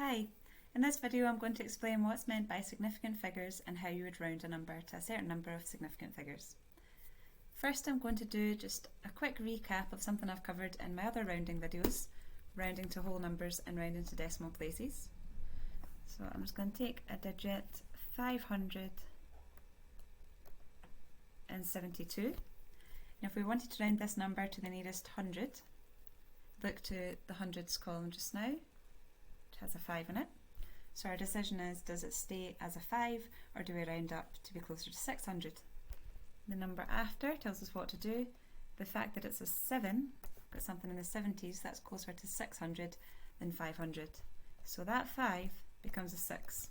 Hi, in this video I'm going to explain what's meant by significant figures and how you would round a number to a certain number of significant figures. First I'm going to do just a quick recap of something I've covered in my other rounding videos, rounding to whole numbers and rounding to decimal places. So I'm just going to take a digit 572. Now if we wanted to round this number to the nearest hundred, look to the hundreds column just now, which has a 5 in it. So our decision is, does it stay as a 5 or do we round up to be closer to 600? The number after tells us what to do. The fact that it's a 7, got something in the 70s, that's closer to 600 than 500. So that 5 becomes a 6.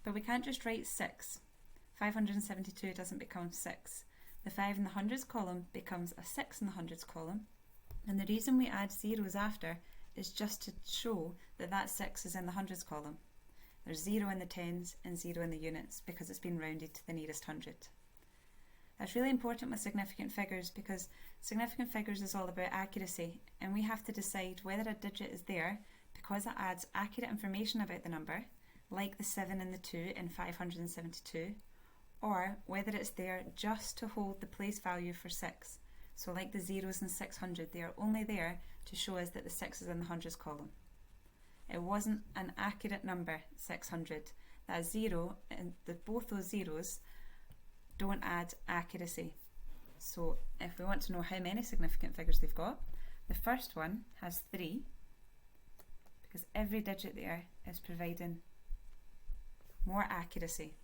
But we can't just write 6. 572 doesn't become 6. The 5 in the hundreds column becomes a 6 in the hundreds column. And the reason we add zeros after is just to show that that 6 is in the hundreds column. There's 0 in the tens and 0 in the units because it's been rounded to the nearest hundred. That's really important with significant figures because significant figures is all about accuracy, and we have to decide whether a digit is there because it adds accurate information about the number, like the 7 and the 2 in 572, or whether it's there just to hold the place value for 6. So like the zeros in 600, they are only there to show us that the 6 is in the hundreds column. It wasn't an accurate number, 600. That 0 and both those zeros don't add accuracy. So if we want to know how many significant figures they've got, the first one has 3 because every digit there is providing more accuracy.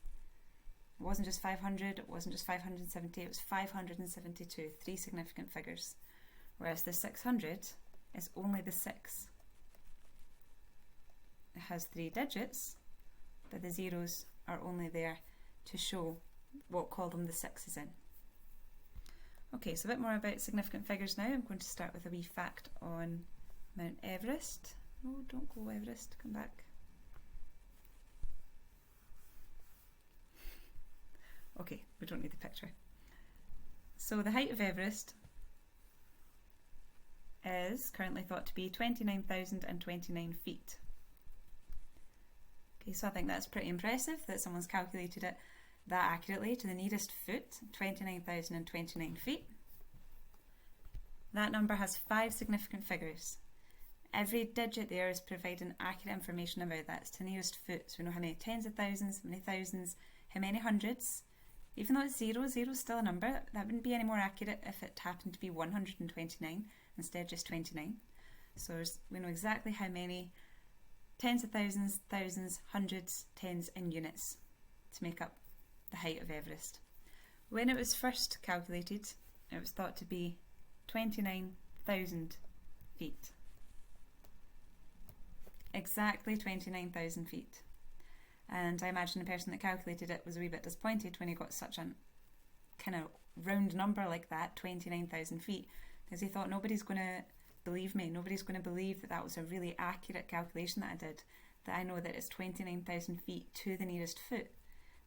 It wasn't just 500, it wasn't just 570, it was 572, 3 significant figures. Whereas the 600 is only the 6. It has 3 digits, but the zeros are only there to show what column the 6 is in. Okay, so a bit more about significant figures now. I'm going to start with a wee fact on Mount Everest. Oh, don't go Everest, come back. Okay, we don't need the picture. So the height of Everest is currently thought to be 29,029 feet. Okay, so I think that's pretty impressive that someone's calculated it that accurately to the nearest foot, 29,029 feet. That number has 5 significant figures. Every digit there is providing accurate information about that. It's to the nearest foot, so we know how many tens of thousands, how many thousands, how many hundreds. Even though it's 0, 0 is still a number. That wouldn't be any more accurate if it happened to be 129 instead of just 29. So we know exactly how many tens of thousands, hundreds, tens and units to make up the height of Everest. When it was first calculated, it was thought to be 29,000 feet. Exactly 29,000 feet. And I imagine the person that calculated it was a wee bit disappointed when he got such a kind of round number like that, 29,000 feet, because he thought nobody's going to believe me, nobody's going to believe that that was a really accurate calculation that I did, that I know that it's 29,000 feet to the nearest foot.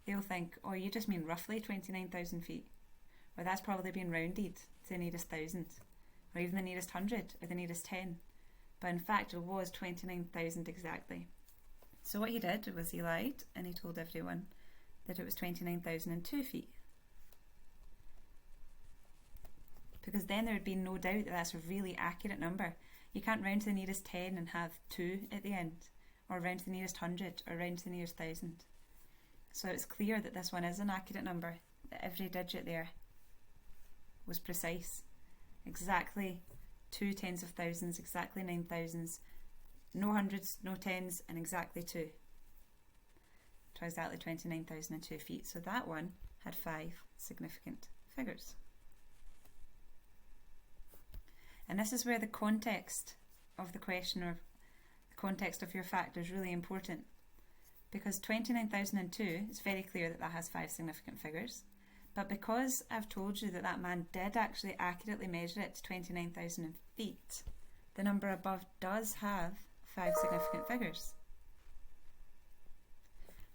They'll think, oh, you just mean roughly 29,000 feet. Or that's probably been rounded to the nearest thousand, or even the nearest hundred, or the nearest 10. But in fact, it was 29,000 exactly. So what he did was he lied and he told everyone that it was 29,002 feet. Because then there would be no doubt that that's a really accurate number. You can't round to the nearest 10 and have 2 at the end, or round to the nearest 100, or round to the nearest 1,000. So it's clear that this one is an accurate number, that every digit there was precise. Exactly 2 tens of thousands, exactly 9 thousands, no hundreds, no tens, and exactly 2. To exactly 29,002 feet. So that one had 5 significant figures. And this is where the context of the question or the context of your fact is really important. Because 29,002, it's very clear that that has 5 significant figures. But because I've told you that that man did actually accurately measure it to 29,000 feet, the number above does have 5 significant figures.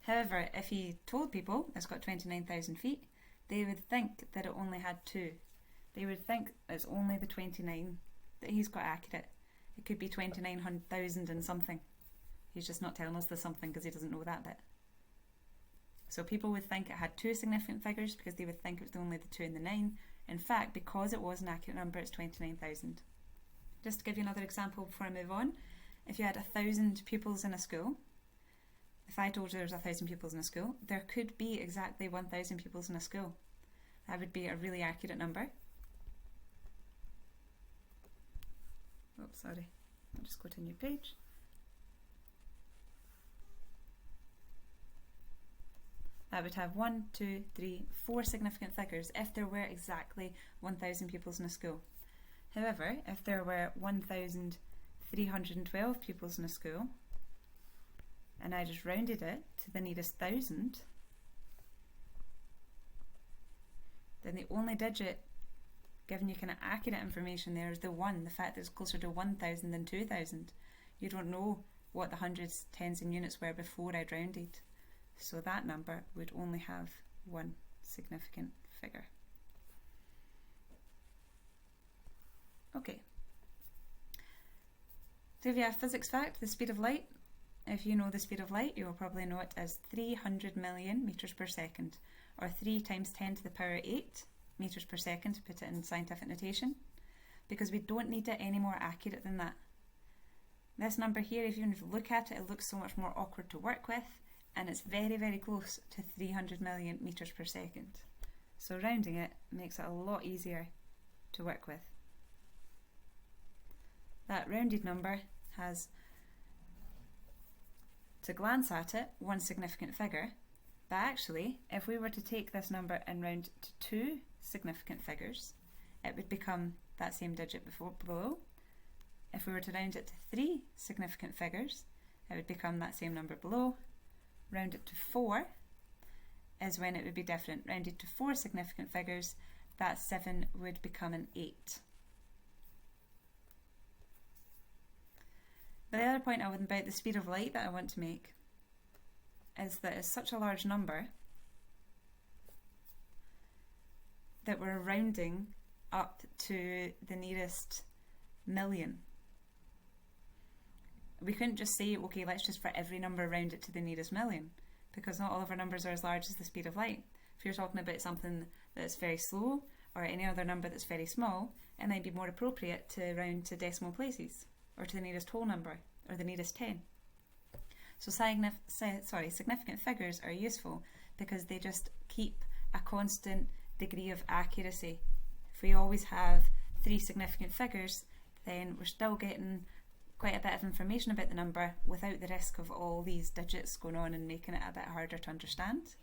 However, if he told people it's got 29,000 feet, they would think that it only had 2. They would think it's only the 29 that he's got accurate. It could be 29,000 and something. He's just not telling us the something because he doesn't know that bit. So people would think it had 2 significant figures because they would think it was only the 2 and the 9. In fact, because it was an accurate number, it's 29,000. Just to give you another example before I move on, if you had 1,000 pupils in a school, if I told you there was 1,000 pupils in a school, there could be exactly 1,000 pupils in a school. That would be a really accurate number. Oops, sorry. I'll just go to a new page. That would have 1, 2, 3, 4 significant figures if there were exactly 1,000 pupils in a school. However, if there were 1,312 pupils in a school, and I just rounded it to the nearest 1,000, then the only digit giving you kind of accurate information there is the 1, the fact that it's closer to 1,000 than 2,000. You don't know what the hundreds, tens and units were before I'd rounded. So that number would only have 1 significant figure. Okay. So if you have physics fact, the speed of light, if you know the speed of light, you will probably know it as 300 million meters per second, or 3 times 10 to the power 8 meters per second, to put it in scientific notation, because we don't need it any more accurate than that. This number here, if you look at it, it looks so much more awkward to work with, and it's very, very close to 300 million meters per second. So rounding it makes it a lot easier to work with. That rounded number has, to glance at it, 1 significant figure, but actually, if we were to take this number and round to 2 significant figures, it would become that same digit below. If we were to round it to 3 significant figures, it would become that same number below. Round it to 4 is when it would be different. Rounded to 4 significant figures, that 7 would become an 8. But the other point about the speed of light that I want to make is that it's such a large number that we're rounding up to the nearest million. We couldn't just say, okay, let's just for every number round it to the nearest million, because not all of our numbers are as large as the speed of light. If you're talking about something that's very slow or any other number that's very small, it might be more appropriate to round to decimal places or to the nearest whole number or the nearest 10. So significant figures are useful because they just keep a constant degree of accuracy. If we always have 3 significant figures, then we're still getting quite a bit of information about the number without the risk of all these digits going on and making it a bit harder to understand.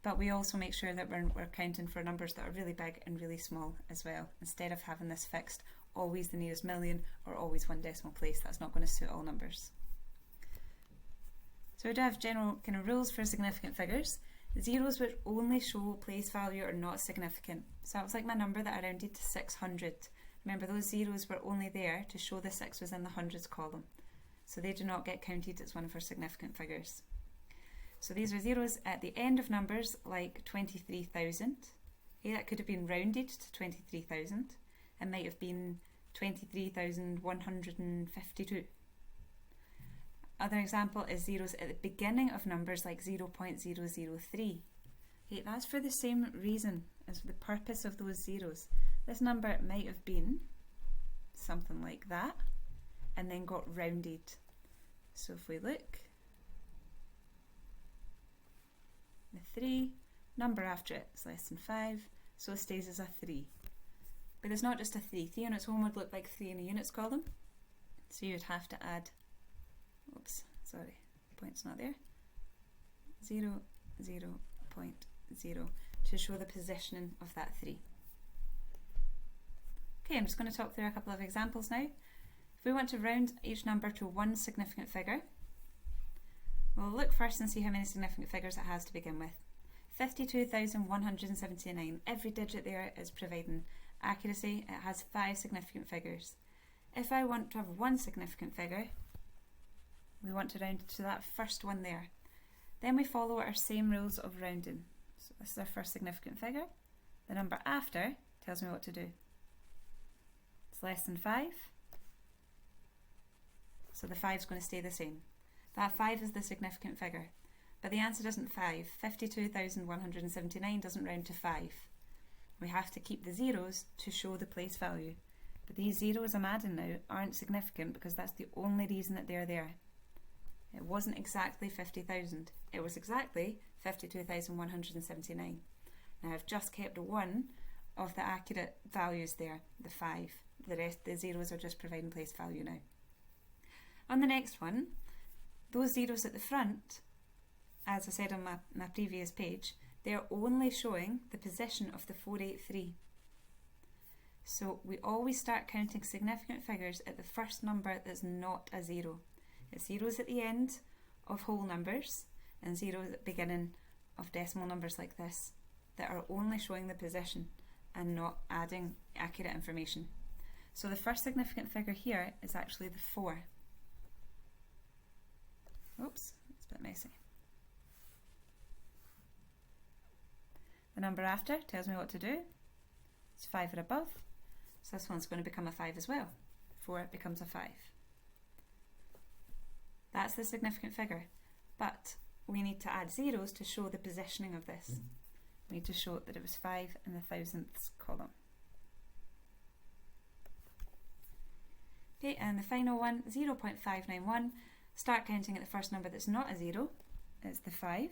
But we also make sure that we're counting for numbers that are really big and really small as well, instead of having this fixed always the nearest million or always 1 decimal place. That's not going to suit all numbers. So we do have general kind of rules for significant figures. Zeros which only show place value are not significant. So that was like my number that I rounded to 600. Remember, those zeros were only there to show the 6 was in the hundreds column. So they do not get counted as one of our significant figures. So these are zeros at the end of numbers like 23,000. Okay, that could have been rounded to 23,000. It might have been 23,152. Other example is zeros at the beginning of numbers like 0.003. Okay, that's for the same reason as the purpose of those zeros. This number might have been something like that and then got rounded. So if we look, the 3, number after it is less than 5, so it stays as a 3. But it's not just a 3. 3 on its own would look like 3 in the units column. So you'd have to add, oops, sorry, the point's not there, 0, 0.0 to show the positioning of that 3. Okay, I'm just going to talk through a couple of examples now. If we want to round each number to 1 significant figure, we'll look first and see how many significant figures it has to begin with. 52,179. Every digit there is providing accuracy. It has 5 significant figures. If I want to have 1 significant figure, we want to round to that first one there. Then we follow our same rules of rounding. So this is our first significant figure. The number after tells me what to do. It's less than 5. So the 5 is going to stay the same. That 5 is the significant figure. But the answer isn't 5. 52,179 doesn't round to 5. We have to keep the zeros to show the place value. But these zeros I'm adding now aren't significant because that's the only reason that they're there. It wasn't exactly 50,000. It was exactly 52,179. Now I've just kept one of the accurate values there, the 5. The rest, the zeros are just providing place value now. On the next one, those zeros at the front, as I said on my previous page, they're only showing the position of the 483. So we always start counting significant figures at the first number that's not a 0. It's zeros at the end of whole numbers and zeros at the beginning of decimal numbers like this that are only showing the position and not adding accurate information. So the first significant figure here is actually the 4. Oops, it's a bit messy. The number after tells me what to do. It's 5 or above, so this one's going to become a 5 as well. 4 becomes a 5. That's the significant figure, but we need to add zeros to show the positioning of this. We need to show that it was 5 in the thousandths column. Okay, and the final one, 0.591. Start counting at the first number that's not a 0. It's the 5.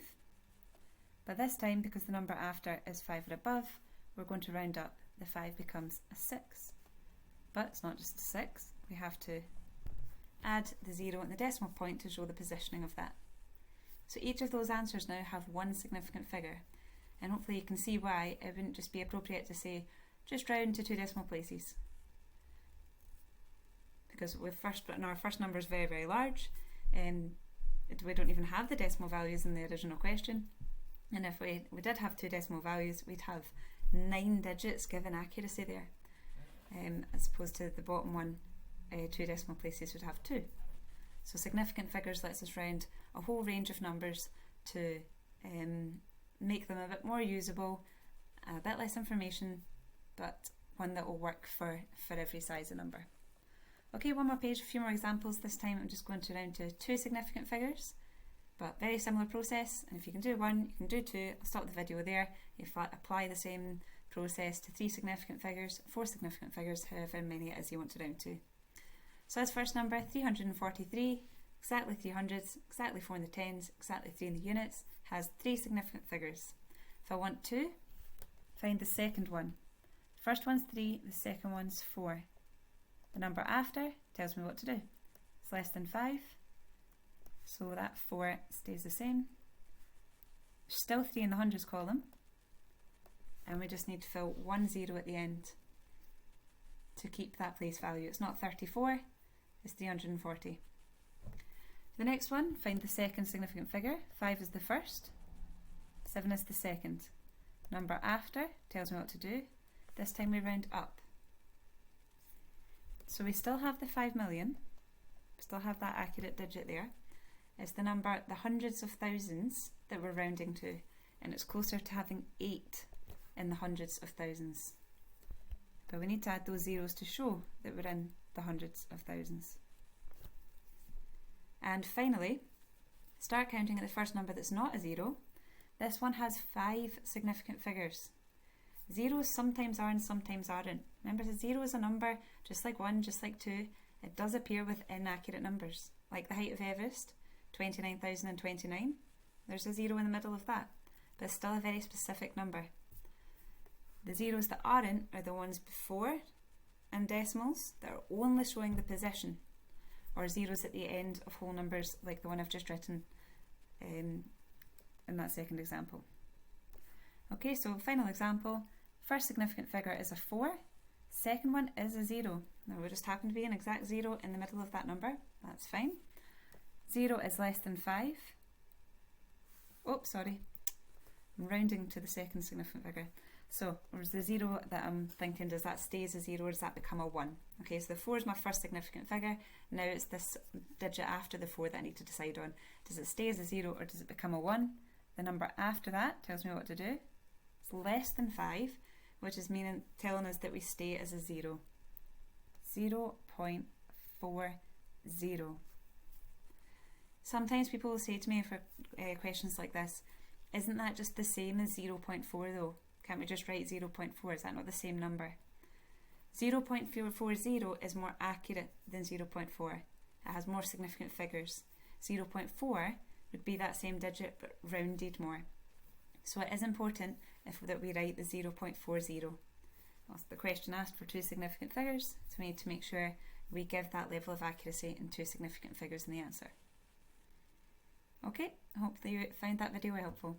But this time, because the number after is 5 or above, we're going to round up. The 5 becomes a 6. But it's not just a 6. We have to add the 0 and the decimal point to show the positioning of that. So each of those answers now have one significant figure. And hopefully you can see why it wouldn't just be appropriate to say, just round to 2 decimal places. Because our first number is very, very large. We don't even have the decimal values in the original question. And if we did have 2 decimal values, we'd have 9 digits given accuracy there. As opposed to the bottom one, 2 decimal places would have 2. So significant figures lets us round a whole range of numbers to make them a bit more usable, a bit less information, but one that will work for every size of number. Okay, one more page, a few more examples. This time I'm just going to round to 2 significant figures, but very similar process. And if you can do 1, you can do 2. I'll stop the video there. You apply the same process to 3 significant figures, 4 significant figures, however many it is you want to round to. So this first number, 343, exactly 3 hundredths, exactly 4 in the tens, exactly 3 in the units, has 3 significant figures. If I want to, find the second one. The first one's 3, the second one's 4. The number after tells me what to do. It's less than 5, so that 4 stays the same. There's still 3 in the hundreds column, and we just need to fill 1 0 at the end to keep that place value. It's not 34, it's 340. The next one, find the second significant figure. 5 is the first, 7 is the second. Number after tells me what to do. This time we round up. So we still have the 5 million, we still have that accurate digit there. It's the number, the hundreds of thousands that we're rounding to, and it's closer to having 8 in the hundreds of thousands. But we need to add those zeros to show that we're in the hundreds of thousands. And finally, start counting at the first number that's not a 0. This one has 5 significant figures. Zeros sometimes are and sometimes aren't. Remember, the 0 is a number, just like 1, just like 2. It does appear with inaccurate numbers, like the height of Everest, 29,029. There's a 0 in the middle of that, but it's still a very specific number. The zeros that aren't are the ones before in decimals that are only showing the position, or zeros at the end of whole numbers like the one I've just written in that second example. Okay, so final example. First significant figure is a 4. Second one is a 0. Now we just happen to be an exact 0 in the middle of that number. That's fine. 0 is less than 5. Oh, sorry. I'm rounding to the second significant figure. So, where's the 0 that I'm thinking, does that stay as a 0 or does that become a 1? Okay, so the 4 is my first significant figure. Now it's this digit after the 4 that I need to decide on. Does it stay as a 0 or does it become a 1? The number after that tells me what to do. It's less than 5, which is telling us that we stay as a 0. 0.40. sometimes people will say to me for questions like this, isn't that just the same as 0.4 though? Can't we just write 0.4? Is that not the same number? 0.440 is more accurate than 0.4. It has more significant figures. 0.4 would be that same digit but rounded more. So it is important that we write the 0.40. Well, the question asked for two significant figures, so we need to make sure we give that level of accuracy in two significant figures in the answer. Okay, I hope that you found that video helpful.